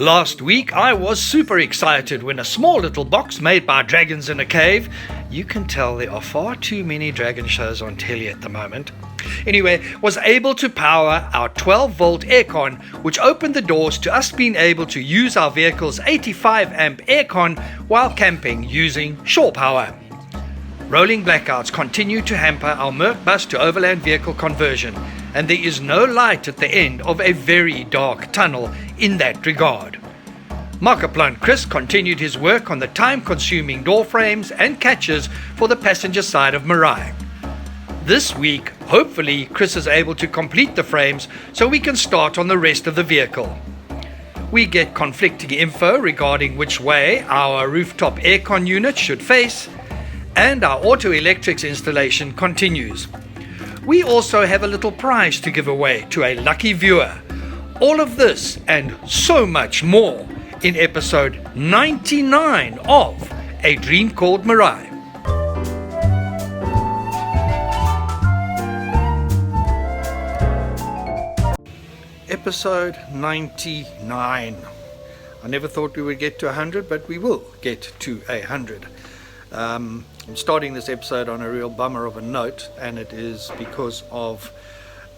Last week I was super excited when a small little box made by dragons in a cave. You can tell there are far too many dragon shows on telly at the moment. Anyway, was able to power our 12-volt aircon, which opened the doors to us being able to use our vehicle's 85-amp aircon while camping using shore power. Rolling blackouts continue to hamper our Merc bus to overland vehicle conversion, and there is no light at the end of a very dark tunnel in that regard. Markiplier Chris continued his work on the time-consuming door frames and catches for the passenger side of Mirai. This week, hopefully, Chris is able to complete the frames so we can start on the rest of the vehicle. We get conflicting info regarding which way our rooftop aircon unit should face, and our auto electrics installation continues. We also have a little prize to give away to a lucky viewer. All of this and so much more in episode 99 of A Dream Called Mirai. Episode 99. I never thought we would get to 100, but we will get to 100. I'm starting this episode on a real bummer of a note, and it is because of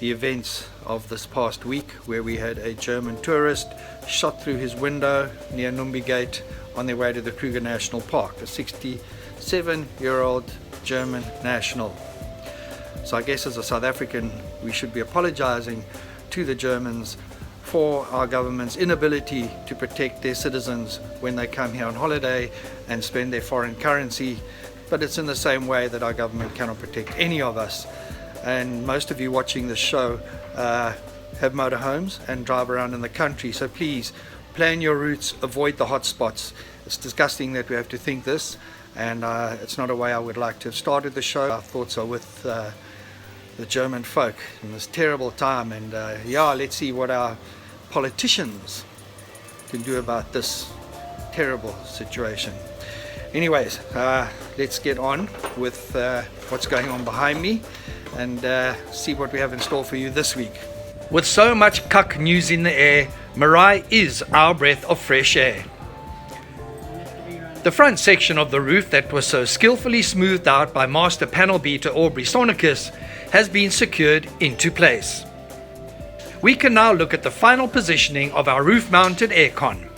the events of this past week where we had a German tourist shot through his window near Numbi Gate on their way to the Kruger National Park, a 67-year-old German national. So I guess as a South African we should be apologizing to the Germans for our government's inability to protect their citizens when they come here on holiday and spend their foreign currency, but it's in the same way that our government cannot protect any of us. And most of you watching this show have motorhomes and drive around in the country, so please plan your routes, avoid the hot spots. It's disgusting that we have to think this, and it's not a way I would like to have started the show. Our thoughts are with the German folk in this terrible time, and let's see what our politicians can do about this terrible situation. Anyways, let's get on with what's going on behind me and see what we have in store for you this week. With so much cuck news in the air, Mirai is our breath of fresh air. The front section of the roof that was so skillfully smoothed out by master panel beater Aubrey Sonicus has been secured into place. We can now look at the final positioning of our roof-mounted aircon.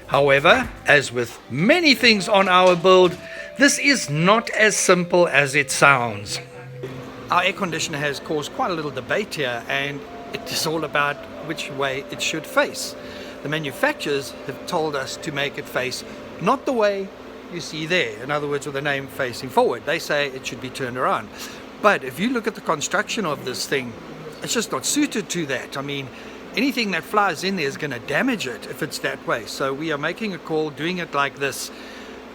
However, as with many things on our build, this is not as simple as it sounds. Our air conditioner has caused quite a little debate here, and it is all about which way it should face. The manufacturers have told us to make it face not the way you see there, in other words with the name facing forward. They say it should be turned around. But if you look at the construction of this thing, it's just not suited to that. I mean, anything that flies in there is going to damage it if it's that way. So we are making a call, doing it like this.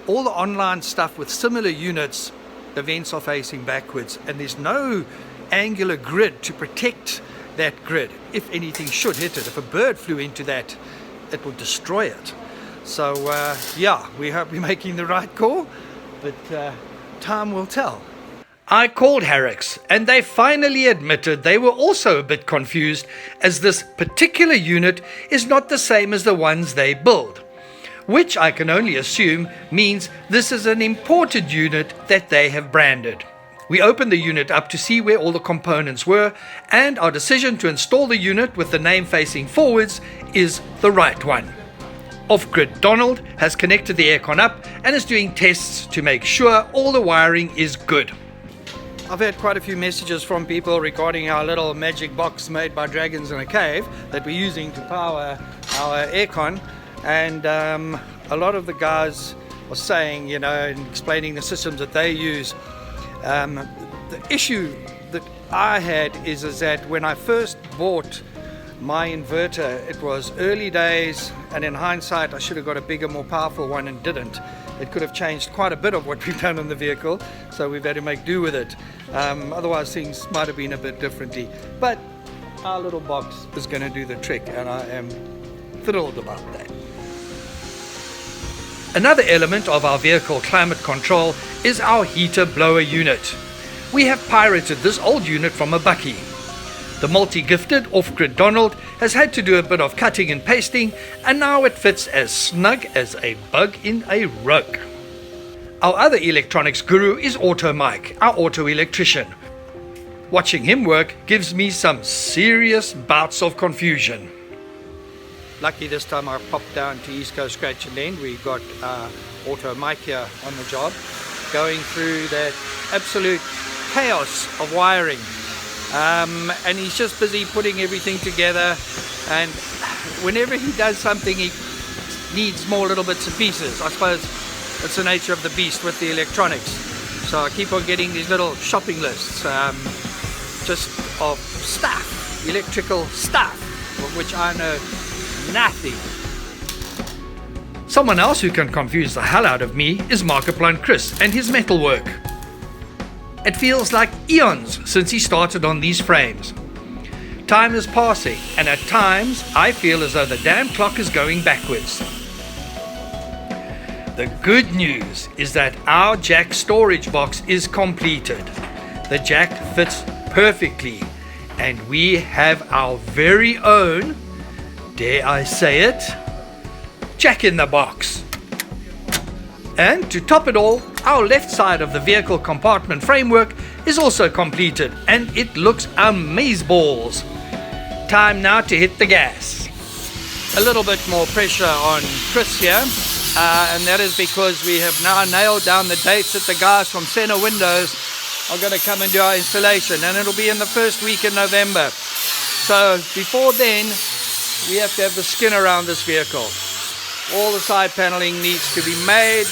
All the online stuff with similar units, the vents are facing backwards, and there's no angular grid to protect that grid. If anything should hit it, if a bird flew into that, it will destroy it. So we hope we're making the right call, but time will tell. I called Harrix, and they finally admitted they were also a bit confused, as this particular unit is not the same as the ones they build, which I can only assume means this is an imported unit that they have branded. We opened the unit up to see where all the components were, and our decision to install the unit with the name facing forwards is the right one. Off-Grid Donald has connected the aircon up and is doing tests to make sure all the wiring is good. I've had quite a few messages from people regarding our little magic box made by dragons in a cave that we're using to power our aircon, and a lot of the guys are saying, and explaining the systems that they use. The issue that I had is that when I first bought my inverter, it was early days, and in hindsight I should have got a bigger, more powerful one and didn't. It could have changed quite a bit of what we've done in the vehicle, so we've had to make do with it. Otherwise things might have been a bit differently, but our little box is going to do the trick, and I am thrilled about that. Another element of our vehicle climate control is our heater blower unit. We have pirated this old unit from a bakkie. The multi-gifted off-grid Donald has had to do a bit of cutting and pasting, and now it fits as snug as a bug in a rug. Our other electronics guru is Auto Mike, our auto electrician. Watching him work gives me some serious bouts of confusion. Lucky this time I popped down to East Coast Scratch and Dent. We've got Auto Mike here on the job, going through that absolute chaos of wiring. And he's just busy putting everything together, and whenever he does something he needs more little bits and pieces. I suppose it's the nature of the beast with the electronics. So I keep on getting these little shopping lists just of stuff, electrical stuff, of which I know nothing. Someone else who can confuse the hell out of me is Markiplier Chris and his metalwork. It feels like eons since he started on these frames. Time is passing, and at times I feel as though the damn clock is going backwards. The good news is that our jack storage box is completed. The jack fits perfectly, and we have our very own, dare I say it, jack in the box. And to top it all, our left side of the vehicle compartment framework is also completed, and it looks amazeballs. Time now to hit the gas. A little bit more pressure on Chris here, and that is because we have now nailed down the dates that the guys from Center Windows are going to come and do our installation, and it'll be in the first week in November. So before then, we have to have the skin around this vehicle. All the side paneling needs to be made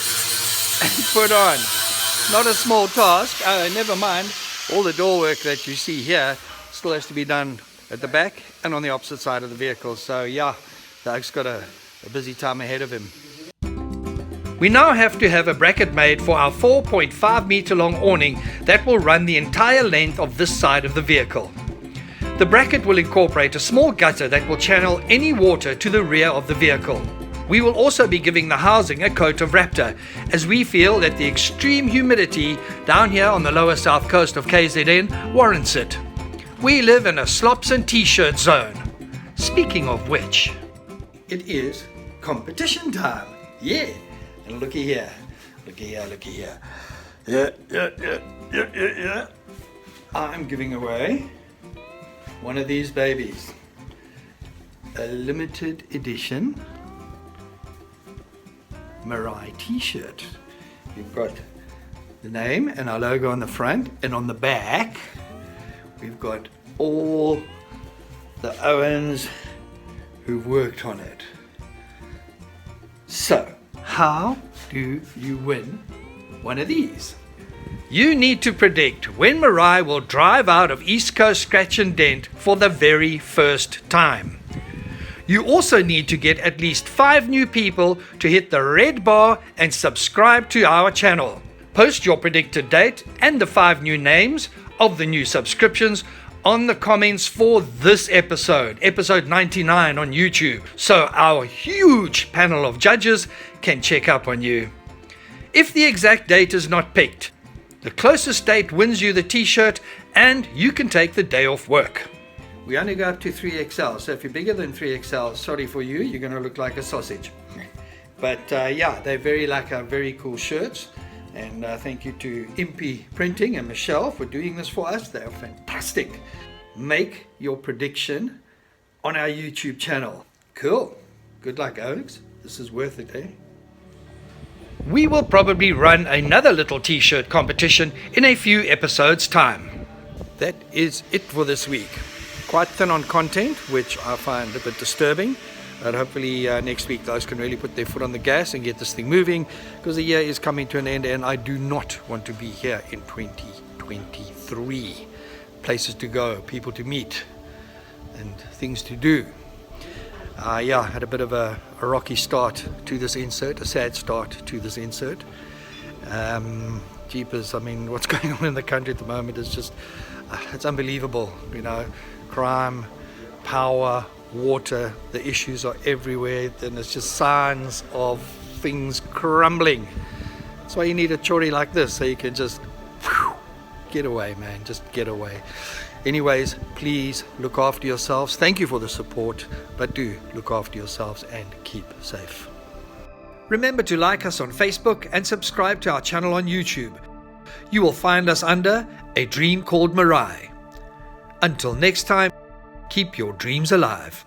and put on. Not a small task. Never mind, all the door work that you see here still has to be done at the back and on the opposite side of the vehicle. So yeah, Doug's got a busy time ahead of him. We now have to have a bracket made for our 4.5 meter long awning that will run the entire length of this side of the vehicle. The bracket will incorporate a small gutter that will channel any water to the rear of the vehicle. We will also be giving the housing a coat of Raptor, as we feel that the extreme humidity down here on the lower south coast of KZN warrants it. We live in a slops and t-shirt zone. Speaking of which, it is competition time. Yeah, and looky here, looky here, looky here. Yeah. I'm giving away one of these babies. A limited edition Mirai t-shirt. You've got the name and our logo on the front, and on the back we've got all the Owens who've worked on it. So how do you win one of these? You need to predict when Mirai will drive out of East Coast Scratch and Dent for the very first time. You also need to get at least 5 new people to hit the red bar and subscribe to our channel. Post your predicted date and the 5 new names of the new subscriptions on the comments for this episode, episode 99 on YouTube, so our huge panel of judges can check up on you. If the exact date is not picked, the closest date wins you the t-shirt and you can take the day off work. We only go up to 3XL, so if you're bigger than 3XL, sorry for you, you're going to look like a sausage. But yeah, they're very cool shirts, and thank you to Impy Printing and Michelle for doing this for us. They're fantastic. Make your prediction on our YouTube channel. Cool. Good luck, Alex. This is worth it, eh? We will probably run another little t-shirt competition in a few episodes' time. That is it for this week. Quite thin on content, which I find a bit disturbing, but hopefully next week those can really put their foot on the gas and get this thing moving, because the year is coming to an end and I do not want to be here in 2023. Places to go, people to meet, and things to do. Yeah, had a bit of a rocky start to this insert, a sad start to this insert. Jeepers, I mean, what's going on in the country at the moment is just, it's unbelievable, you know. Crime, power, water, the issues are everywhere, and it's just signs of things crumbling. That's why you need a chori like this, so you can just get away, man. Just get away. Anyways, please look after yourselves. Thank you for the support, but do look after yourselves and keep safe. Remember to like us on Facebook and subscribe to our channel on YouTube. You will find us under A Dream Called Marae. Until next time, keep your dreams alive.